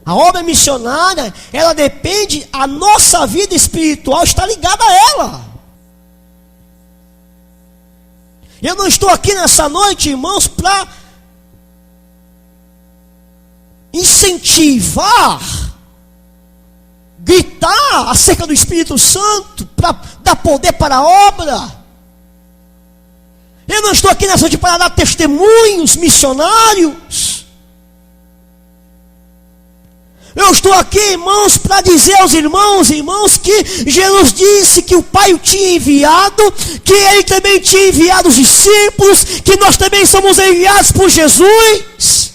A obra missionária, ela depende, a nossa vida espiritual está ligada a ela. Eu não estou aqui nessa noite, irmãos, para incentivar, gritar acerca do Espírito Santo, para dar poder para a obra. Eu não estou aqui nessa noite para dar testemunhos missionários. Eu estou aqui, irmãos, para dizer aos irmãos que Jesus disse que o Pai o tinha enviado, que Ele também tinha enviado os discípulos, que nós também somos enviados por Jesus,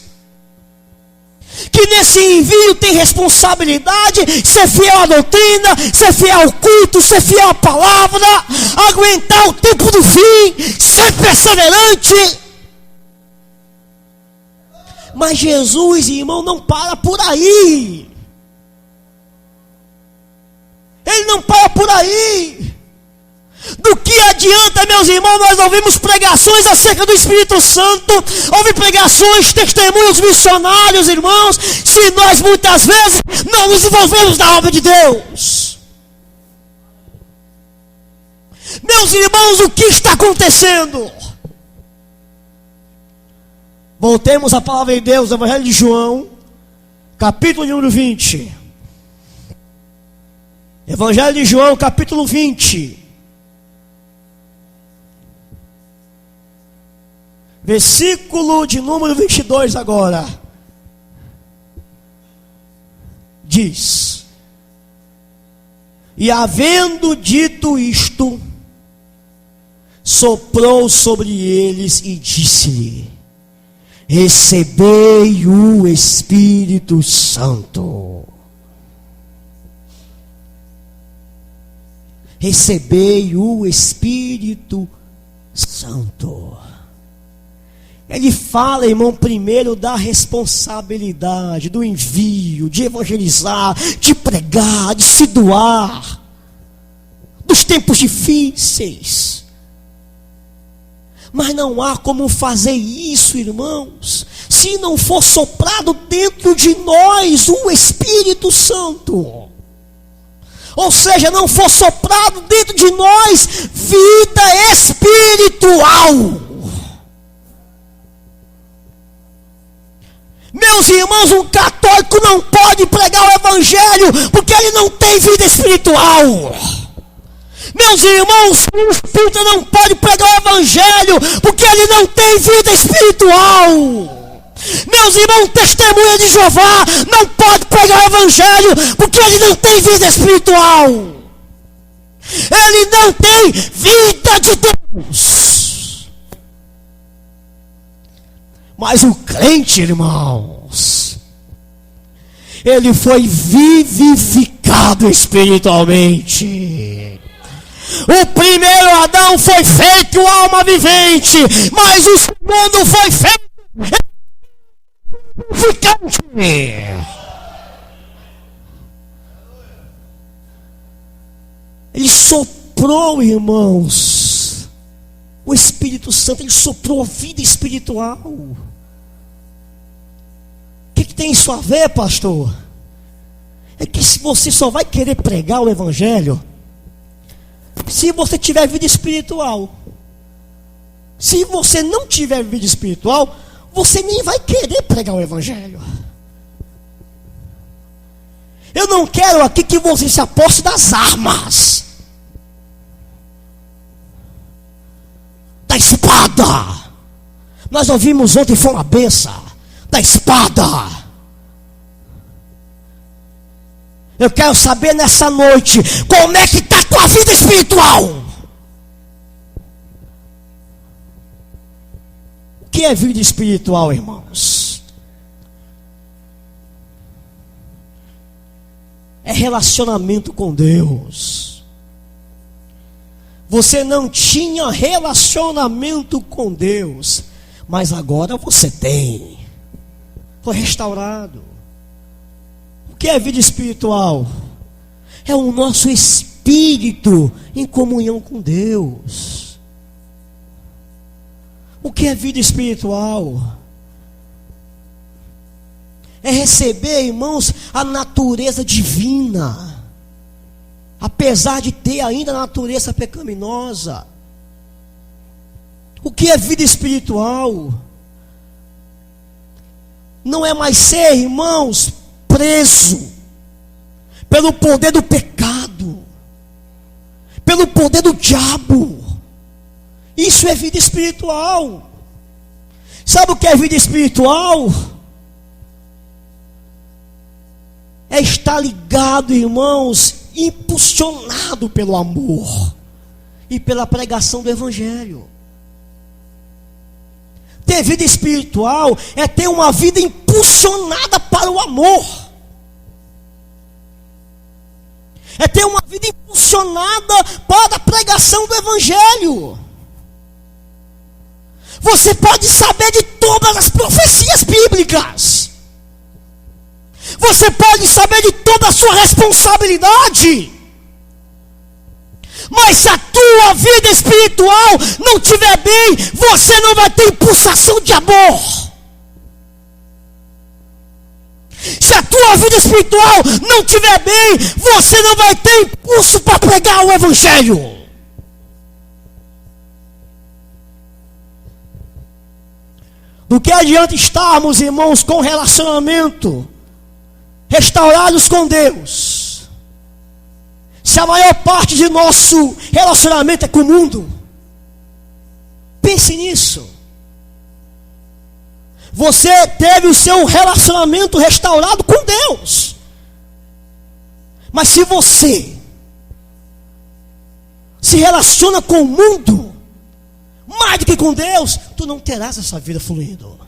que nesse envio tem responsabilidade, ser fiel à doutrina, ser fiel ao culto, ser fiel à palavra, aguentar o tempo do fim, ser perseverante. Mas Jesus, irmão, não para por aí. Ele não para por aí. Do que adianta, meus irmãos, nós ouvimos pregações acerca do Espírito Santo, ouvir pregações, testemunhos missionários, irmãos, se nós muitas vezes não nos envolvemos na obra de Deus? Meus irmãos, o que está acontecendo? Voltemos à palavra de Deus, Evangelho de João, capítulo número 20. Evangelho de João, capítulo 20. Versículo de número 22 agora. Diz: E havendo dito isto, soprou sobre eles e disse-lhe: Recebei o Espírito Santo. Recebei o Espírito Santo. Ele fala, irmão, primeiro da responsabilidade, do envio, de evangelizar, de pregar, de se doar, dos tempos difíceis. Mas não há como fazer isso, irmãos, se não for soprado dentro de nós o Espírito Santo. Ou seja, não for soprado dentro de nós vida espiritual. Meus irmãos, um católico não pode pregar o Evangelho porque ele não tem vida espiritual. Meus irmãos, um espírita não pode pregar o Evangelho porque ele não tem vida espiritual. Meus irmãos, testemunha de Jeová não pode pregar o Evangelho porque ele não tem vida espiritual. Ele não tem vida de Deus. Mas o crente, irmãos, ele foi vivificado espiritualmente. O primeiro Adão foi feito alma vivente, mas o segundo foi feito vivificante. Ele soprou, irmãos, o Espírito Santo, ele soprou a vida espiritual. O que tem isso a ver, pastor? É que se você só vai querer pregar o Evangelho se você tiver vida espiritual. Se você não tiver vida espiritual, você nem vai querer pregar o Evangelho. Eu não quero aqui que você se aposte das armas, da espada. Nós ouvimos ontem, foi uma benção, da espada. Eu quero saber nessa noite, como é que está a tua vida espiritual? O que é vida espiritual, irmãos? É relacionamento com Deus. Você não tinha relacionamento com Deus, mas agora você tem. Foi restaurado. O que é vida espiritual? É o nosso espírito em comunhão com Deus. O que é vida espiritual? é receber, irmãos, a natureza divina, apesar de ter ainda a natureza pecaminosa. O que é vida espiritual? Não é mais ser, irmãos, preso pelo poder do pecado, pelo poder do diabo. Isso é vida espiritual. Sabe o que é vida espiritual? É estar ligado, irmãos, impulsionado pelo amor e pela pregação do Evangelho. Ter vida espiritual é ter uma vida impulsionada para o amor. É ter uma vida impulsionada para a pregação do Evangelho. Você pode saber de todas as profecias bíblicas. Você pode saber de toda a sua responsabilidade. Mas se a tua vida espiritual não estiver bem, você não vai ter impulsação de amor. Se a tua vida espiritual não estiver bem, você não vai ter impulso para pregar o Evangelho. Do que adianta estarmos, irmãos, com relacionamento restaurados com Deus, se a maior parte de nosso relacionamento é com o mundo? Pense nisso. Você teve o seu relacionamento restaurado com Deus, mas se você se relaciona com o mundo mais do que com Deus, tu não terás essa vida fluindo.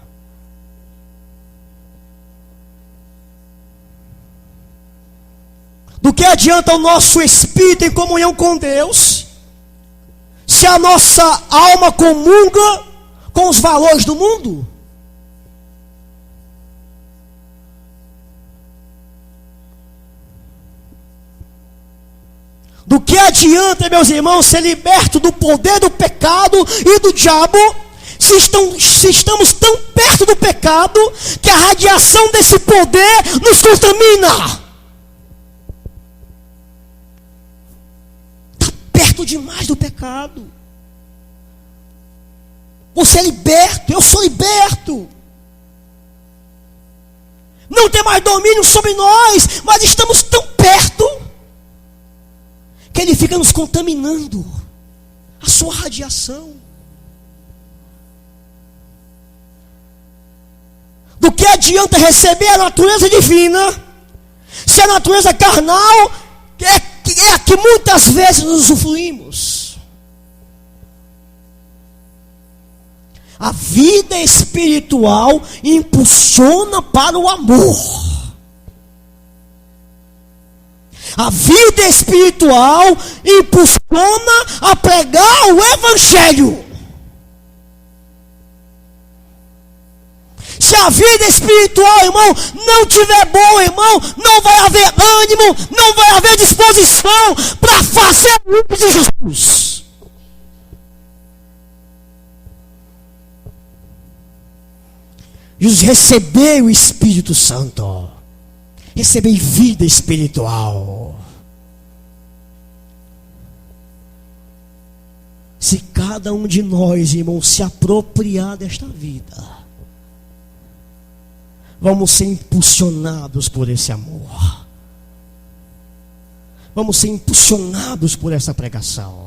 Do que adianta o nosso espírito em comunhão com Deus, se a nossa alma comunga com os valores do mundo? Do que adianta, meus irmãos, ser liberto do poder do pecado e do diabo, se estamos tão perto do pecado que a radiação desse poder nos contamina? Está perto demais do pecado. Você é liberto, eu sou liberto. Não tem mais domínio sobre nós, mas estamos tão perto que ele fica nos contaminando, a sua radiação. Do que adianta receber a natureza divina, se a natureza carnal é a que muitas vezes nos usufruímos? A vida espiritual impulsiona para o amor. A vida espiritual impulsiona a pregar o Evangelho. Se a vida espiritual, irmão, não estiver boa, irmão, não vai haver ânimo, não vai haver disposição para fazer o que de Jesus. Jesus recebeu o Espírito Santo. Receber vida espiritual. Se cada um de nós, irmão, se apropriar desta vida, vamos ser impulsionados por esse amor. Vamos ser impulsionados por essa pregação.